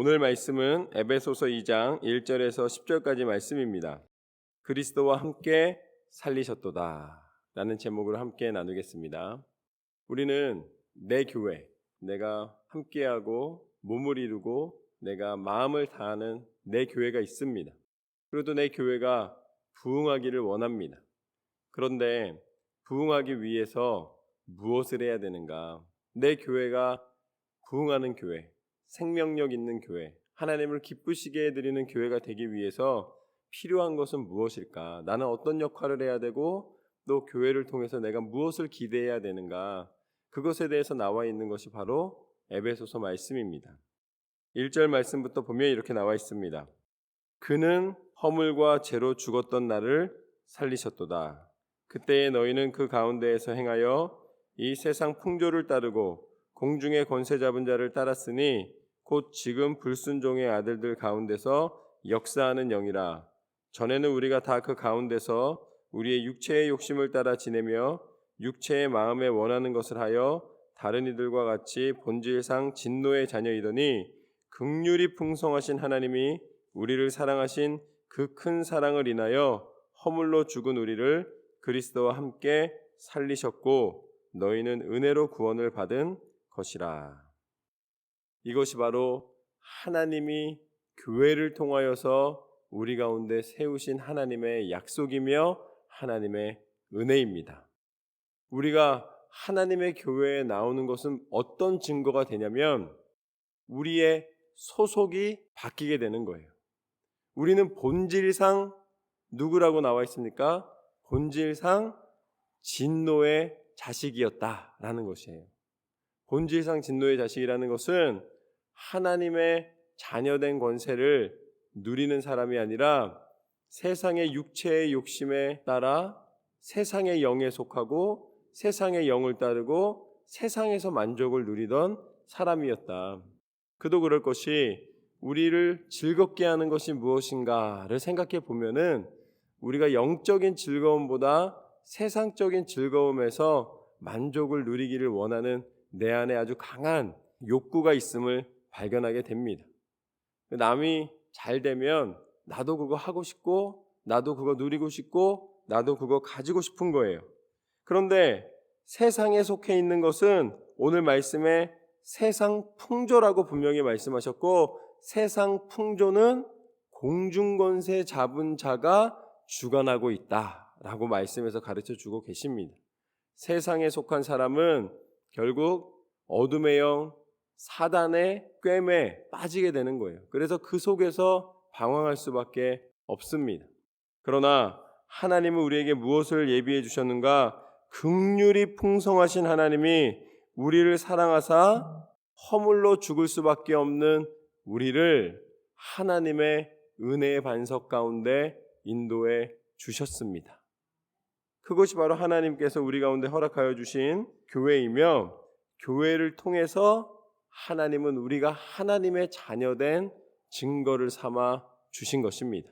오늘 말씀은 에베소서 2장 1절에서 10절까지 말씀입니다. 그리스도와 함께 살리셨도다 라는 제목으로 함께 나누겠습니다. 우리는 내 교회, 내가 함께하고 몸을 이루고 내가 마음을 다하는 내 교회가 있습니다. 그래도 내 교회가 부흥하기를 원합니다. 그런데 부흥하기 위해서 무엇을 해야 되는가? 내 교회가 부흥하는 교회, 생명력 있는 교회, 하나님을 기쁘시게 해드리는 교회가 되기 위해서 필요한 것은 무엇일까? 나는 어떤 역할을 해야 되고 또 교회를 통해서 내가 무엇을 기대해야 되는가? 그것에 대해서 나와 있는 것이 바로 에베소서 말씀입니다. 1절 말씀부터 보면 이렇게 나와 있습니다. 그는 허물과 죄로 죽었던 나를 살리셨도다. 그때에 너희는 그 가운데에서 행하여 이 세상 풍조를 따르고 공중의 권세 잡은 자를 따랐으니 곧 지금 불순종의 아들들 가운데서 역사하는 영이라. 전에는 우리가 다 그 가운데서 우리의 육체의 욕심을 따라 지내며 육체의 마음에 원하는 것을 하여 다른 이들과 같이 본질상 진노의 자녀이더니 긍휼이 풍성하신 하나님이 우리를 사랑하신 그 큰 사랑을 인하여 허물로 죽은 우리를 그리스도와 함께 살리셨고 너희는 은혜로 구원을 받은 것이라. 이것이 바로 하나님이 교회를 통하여서 우리 가운데 세우신 하나님의 약속이며 하나님의 은혜입니다. 우리가 하나님의 교회에 나오는 것은 어떤 증거가 되냐면 우리의 소속이 바뀌게 되는 거예요. 우리는 본질상 누구라고 나와 있습니까? 본질상 진노의 자식이었다라는 것이에요. 본질상 진노의 자식이라는 것은 하나님의 자녀된 권세를 누리는 사람이 아니라 세상의 육체의 욕심에 따라 세상의 영에 속하고 세상의 영을 따르고 세상에서 만족을 누리던 사람이었다. 그도 그럴 것이 우리를 즐겁게 하는 것이 무엇인가를 생각해 보면은 우리가 영적인 즐거움보다 세상적인 즐거움에서 만족을 누리기를 원하는 내 안에 아주 강한 욕구가 있음을 발견하게 됩니다. 남이 잘 되면 나도 그거 하고 싶고 나도 그거 누리고 싶고 나도 그거 가지고 싶은 거예요. 그런데 세상에 속해 있는 것은 오늘 말씀에 세상 풍조라고 분명히 말씀하셨고 세상 풍조는 공중권세 잡은 자가 주관하고 있다라고 말씀에서 가르쳐 주고 계십니다. 세상에 속한 사람은 결국 어둠의 영, 사단의 꿰매에 빠지게 되는 거예요. 그래서 그 속에서 방황할 수밖에 없습니다. 그러나 하나님은 우리에게 무엇을 예비해 주셨는가? 긍휼이 풍성하신 하나님이 우리를 사랑하사 허물로 죽을 수밖에 없는 우리를 하나님의 은혜의 반석 가운데 인도해 주셨습니다. 그것이 바로 하나님께서 우리 가운데 허락하여 주신 교회이며 교회를 통해서 하나님은 우리가 하나님의 자녀된 증거를 삼아 주신 것입니다.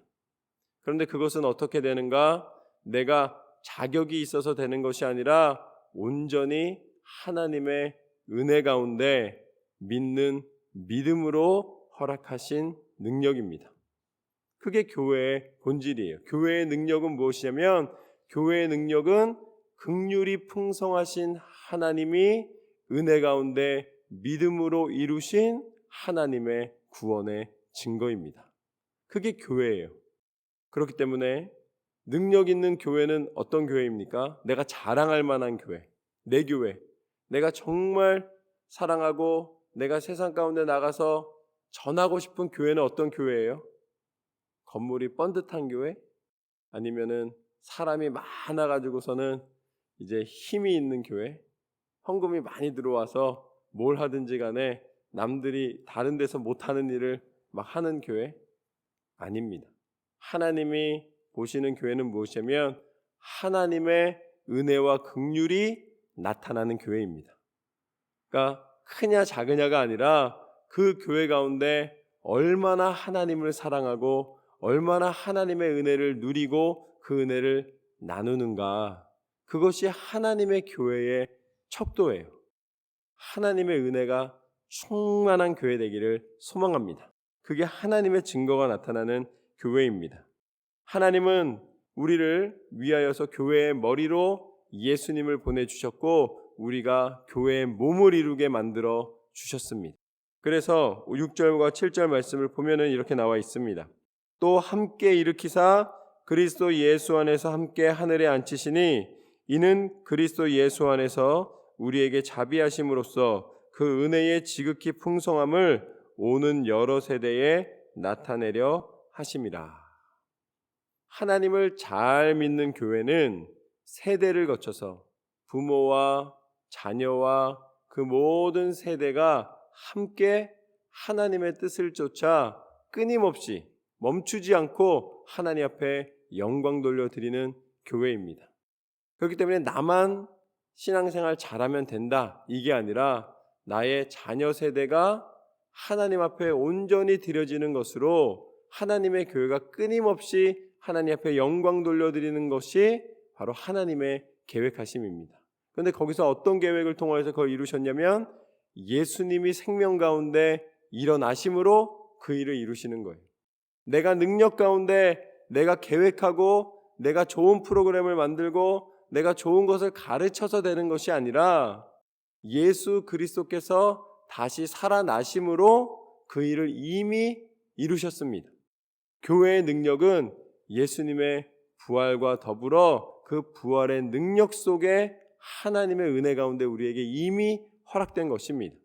그런데 그것은 어떻게 되는가? 내가 자격이 있어서 되는 것이 아니라 온전히 하나님의 은혜 가운데 믿는 믿음으로 허락하신 능력입니다. 그게 교회의 본질이에요. 교회의 능력은 무엇이냐면 교회의 능력은 긍휼이 풍성하신 하나님이 은혜 가운데 믿음으로 이루신 하나님의 구원의 증거입니다. 그게 교회예요. 그렇기 때문에 능력 있는 교회는 어떤 교회입니까? 내가 자랑할 만한 교회, 내 교회. 내가 정말 사랑하고 내가 세상 가운데 나가서 전하고 싶은 교회는 어떤 교회예요? 건물이 번듯한 교회? 아니면은 사람이 많아가지고서는 이제 힘이 있는 교회? 헌금이 많이 들어와서 뭘 하든지 간에 남들이 다른 데서 못하는 일을 막 하는 교회? 아닙니다. 하나님이 보시는 교회는 무엇이냐면 하나님의 은혜와 긍휼이 나타나는 교회입니다. 그러니까 크냐 작으냐가 아니라 그 교회 가운데 얼마나 하나님을 사랑하고 얼마나 하나님의 은혜를 누리고 그 은혜를 나누는가, 그것이 하나님의 교회의 척도예요. 하나님의 은혜가 충만한 교회 되기를 소망합니다. 그게 하나님의 증거가 나타나는 교회입니다. 하나님은 우리를 위하여서 교회의 머리로 예수님을 보내주셨고 우리가 교회의 몸을 이루게 만들어 주셨습니다. 그래서 6절과 7절 말씀을 보면은 이렇게 나와 있습니다. 또 함께 일으키사 그리스도 예수 안에서 함께 하늘에 앉히시니 이는 그리스도 예수 안에서 우리에게 자비하심으로써 그 은혜의 지극히 풍성함을 오는 여러 세대에 나타내려 하심이라. 하나님을 잘 믿는 교회는 세대를 거쳐서 부모와 자녀와 그 모든 세대가 함께 하나님의 뜻을 쫓아 끊임없이 멈추지 않고 하나님 앞에 영광 돌려드리는 교회입니다. 그렇기 때문에 나만 신앙생활 잘하면 된다 이게 아니라 나의 자녀 세대가 하나님 앞에 온전히 드려지는 것으로 하나님의 교회가 끊임없이 하나님 앞에 영광 돌려드리는 것이 바로 하나님의 계획하심입니다. 그런데 거기서 어떤 계획을 통해서 그걸 이루셨냐면 예수님이 생명 가운데 일어나심으로 그 일을 이루시는 거예요. 내가 능력 가운데 내가 계획하고 내가 좋은 프로그램을 만들고 내가 좋은 것을 가르쳐서 되는 것이 아니라 예수 그리스도께서 다시 살아나심으로 그 일을 이미 이루셨습니다. 교회의 능력은 예수님의 부활과 더불어 그 부활의 능력 속에 하나님의 은혜 가운데 우리에게 이미 허락된 것입니다.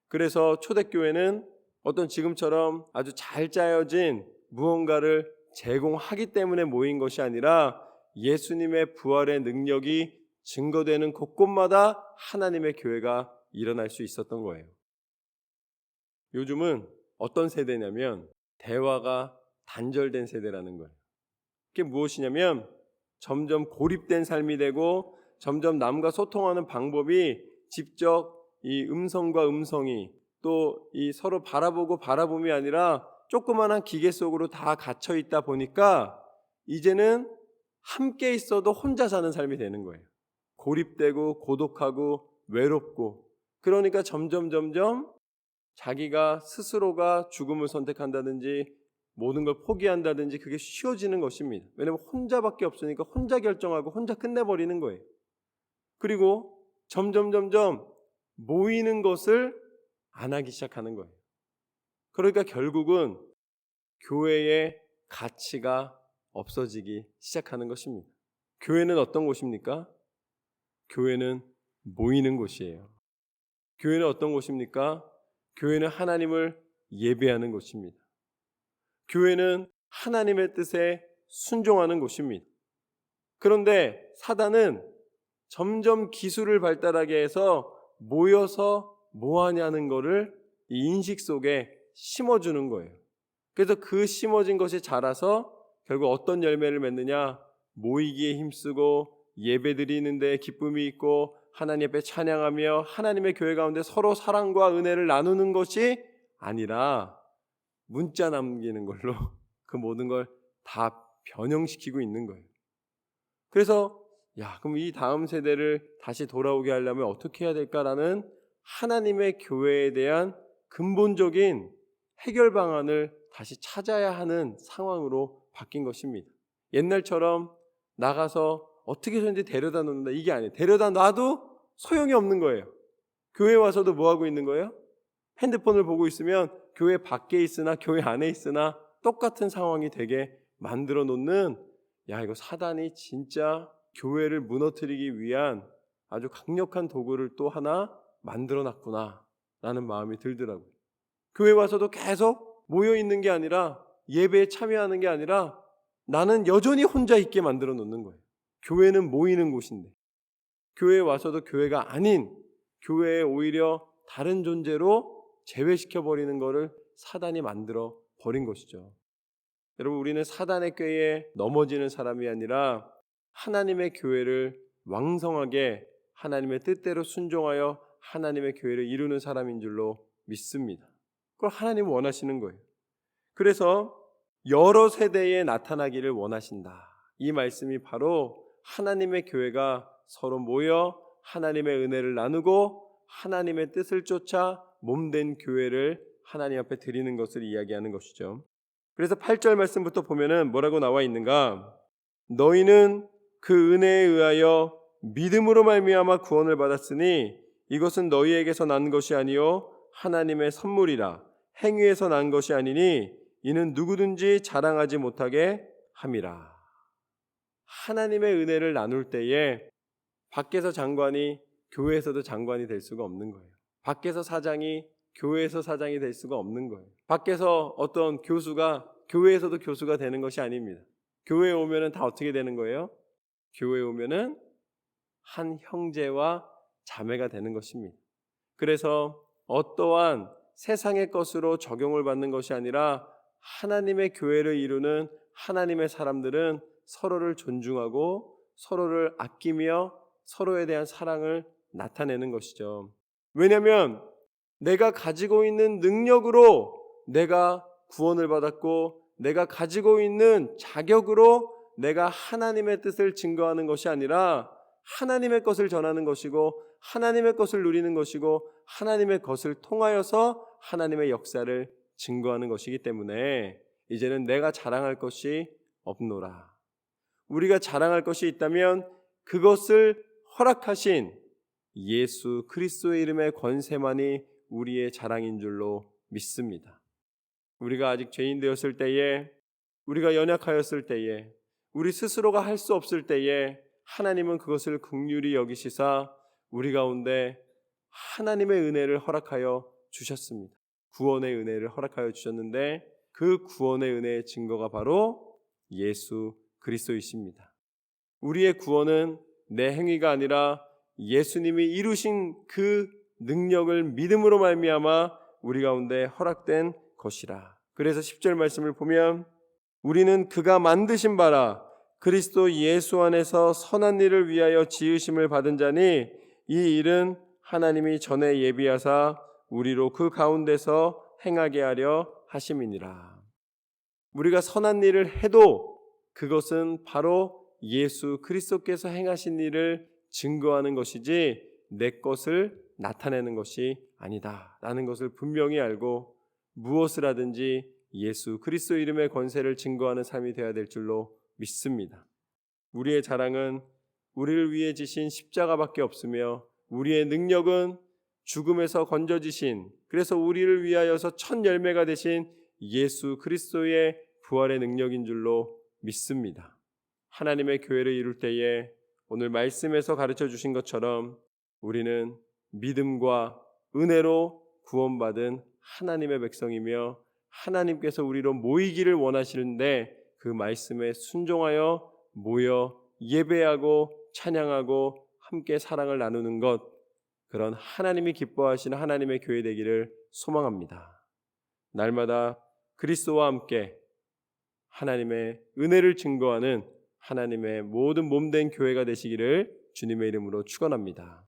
그래서 초대교회는 어떤 지금처럼 아주 잘 짜여진 무언가를 제공하기 때문에 모인 것이 아니라 예수님의 부활의 능력이 증거되는 곳곳마다 하나님의 교회가 일어날 수 있었던 거예요. 요즘은 어떤 세대냐면 대화가 단절된 세대라는 거예요. 그게 무엇이냐면 점점 고립된 삶이 되고 점점 남과 소통하는 방법이 직접 이 음성과 음성이 또 이 서로 바라보고 바라봄이 아니라 조그마한 기계 속으로 다 갇혀 있다 보니까 이제는 함께 있어도 혼자 사는 삶이 되는 거예요. 고립되고 고독하고 외롭고 그러니까 점점 자기가 스스로가 죽음을 선택한다든지 모든 걸 포기한다든지 그게 쉬워지는 것입니다. 왜냐하면 혼자밖에 없으니까 혼자 결정하고 혼자 끝내버리는 거예요. 그리고 점점 모이는 것을 안 하기 시작하는 거예요. 그러니까 결국은 교회의 가치가 없어지기 시작하는 것입니다. 교회는 어떤 곳입니까? 교회는 모이는 곳이에요. 교회는 어떤 곳입니까? 교회는 하나님을 예배하는 곳입니다. 교회는 하나님의 뜻에 순종하는 곳입니다. 그런데 사단은 점점 기술을 발달하게 해서 모여서 뭐하냐는 것을 이 인식 속에 심어주는 거예요. 그래서 그 심어진 것이 자라서 결국 어떤 열매를 맺느냐, 모이기에 힘쓰고 예배 드리는 데 기쁨이 있고 하나님 앞에 찬양하며 하나님의 교회 가운데 서로 사랑과 은혜를 나누는 것이 아니라 문자 남기는 걸로 그 모든 걸 다 변형시키고 있는 거예요. 그래서 그럼 이 다음 세대를 다시 돌아오게 하려면 어떻게 해야 될까라는 하나님의 교회에 대한 근본적인 해결 방안을 다시 찾아야 하는 상황으로 바뀐 것입니다. 옛날처럼 나가서 어떻게 해서든지 데려다 놓는다 이게 아니에요. 데려다 놔도 소용이 없는 거예요. 교회 와서도 뭐 하고 있는 거예요? 핸드폰을 보고 있으면 교회 밖에 있으나 교회 안에 있으나 똑같은 상황이 되게 만들어 놓는 이거 사단이 진짜 교회를 무너뜨리기 위한 아주 강력한 도구를 또 하나 만들어 놨구나 라는 마음이 들더라고요. 교회 와서도 계속 모여 있는 게 아니라 예배에 참여하는 게 아니라 나는 여전히 혼자 있게 만들어 놓는 거예요. 교회는 모이는 곳인데 교회에 와서도 교회가 아닌 교회에 오히려 다른 존재로 제외시켜버리는 것을 사단이 만들어 버린 것이죠. 여러분, 우리는 사단의 꾀에 넘어지는 사람이 아니라 하나님의 교회를 왕성하게 하나님의 뜻대로 순종하여 하나님의 교회를 이루는 사람인 줄로 믿습니다. 그걸 하나님은 원하시는 거예요. 그래서 여러 세대에 나타나기를 원하신다. 이 말씀이 바로 하나님의 교회가 서로 모여 하나님의 은혜를 나누고 하나님의 뜻을 쫓아 몸된 교회를 하나님 앞에 드리는 것을 이야기하는 것이죠. 그래서 8절 말씀부터 보면은 뭐라고 나와 있는가? 너희는 그 은혜에 의하여 믿음으로 말미암아 구원을 받았으니 이것은 너희에게서 난 것이 아니요 하나님의 선물이라. 행위에서 난 것이 아니니 이는 누구든지 자랑하지 못하게 함이라. 하나님의 은혜를 나눌 때에 밖에서 장관이 교회에서도 장관이 될 수가 없는 거예요. 밖에서 사장이 교회에서 사장이 될 수가 없는 거예요. 밖에서 어떤 교수가 교회에서도 교수가 되는 것이 아닙니다. 교회에 오면은 다 어떻게 되는 거예요? 교회에 오면은 한 형제와 자매가 되는 것입니다. 그래서 어떠한 세상의 것으로 적용을 받는 것이 아니라 하나님의 교회를 이루는 하나님의 사람들은 서로를 존중하고 서로를 아끼며 서로에 대한 사랑을 나타내는 것이죠. 왜냐하면 내가 가지고 있는 능력으로 내가 구원을 받았고 내가 가지고 있는 자격으로 내가 하나님의 뜻을 증거하는 것이 아니라 하나님의 것을 전하는 것이고 하나님의 것을 누리는 것이고 하나님의 것을 통하여서 하나님의 역사를 증거하는 것이기 때문에 이제는 내가 자랑할 것이 없노라. 우리가 자랑할 것이 있다면 그것을 허락하신 예수 그리스도의 이름의 권세만이 우리의 자랑인 줄로 믿습니다. 우리가 아직 죄인 되었을 때에, 우리가 연약하였을 때에, 우리 스스로가 할 수 없을 때에 하나님은 그것을 긍휼히 여기시사 우리 가운데 하나님의 은혜를 허락하여 주셨습니다. 구원의 은혜를 허락하여 주셨는데 그 구원의 은혜의 증거가 바로 예수 그리스도이십니다. 우리의 구원은 내 행위가 아니라 예수님이 이루신 그 능력을 믿음으로 말미암아 우리 가운데 허락된 것이라. 그래서 10절 말씀을 보면 우리는 그가 만드신 바라 그리스도 예수 안에서 선한 일을 위하여 지으심을 받은 자니 이 일은 하나님이 전에 예비하사 우리로 그 가운데서 행하게 하려 하심이니라. 우리가 선한 일을 해도 그것은 바로 예수 그리스도께서 행하신 일을 증거하는 것이지 내 것을 나타내는 것이 아니다 라는 것을 분명히 알고 무엇을 하든지 예수 그리스도 이름의 권세를 증거하는 삶이 되어야 될 줄로 믿습니다. 우리의 자랑은 우리를 위해 지신 십자가밖에 없으며 우리의 능력은 죽음에서 건져지신, 그래서 우리를 위하여서 첫 열매가 되신 예수 그리스도의 부활의 능력인 줄로 믿습니다. 하나님의 교회를 이룰 때에 오늘 말씀에서 가르쳐 주신 것처럼 우리는 믿음과 은혜로 구원받은 하나님의 백성이며 하나님께서 우리로 모이기를 원하시는데 그 말씀에 순종하여 모여 예배하고 찬양하고 함께 사랑을 나누는 것, 그런 하나님이 기뻐하시는 하나님의 교회 되기를 소망합니다. 날마다 그리스도와 함께 하나님의 은혜를 증거하는 하나님의 모든 몸된 교회가 되시기를 주님의 이름으로 축원합니다.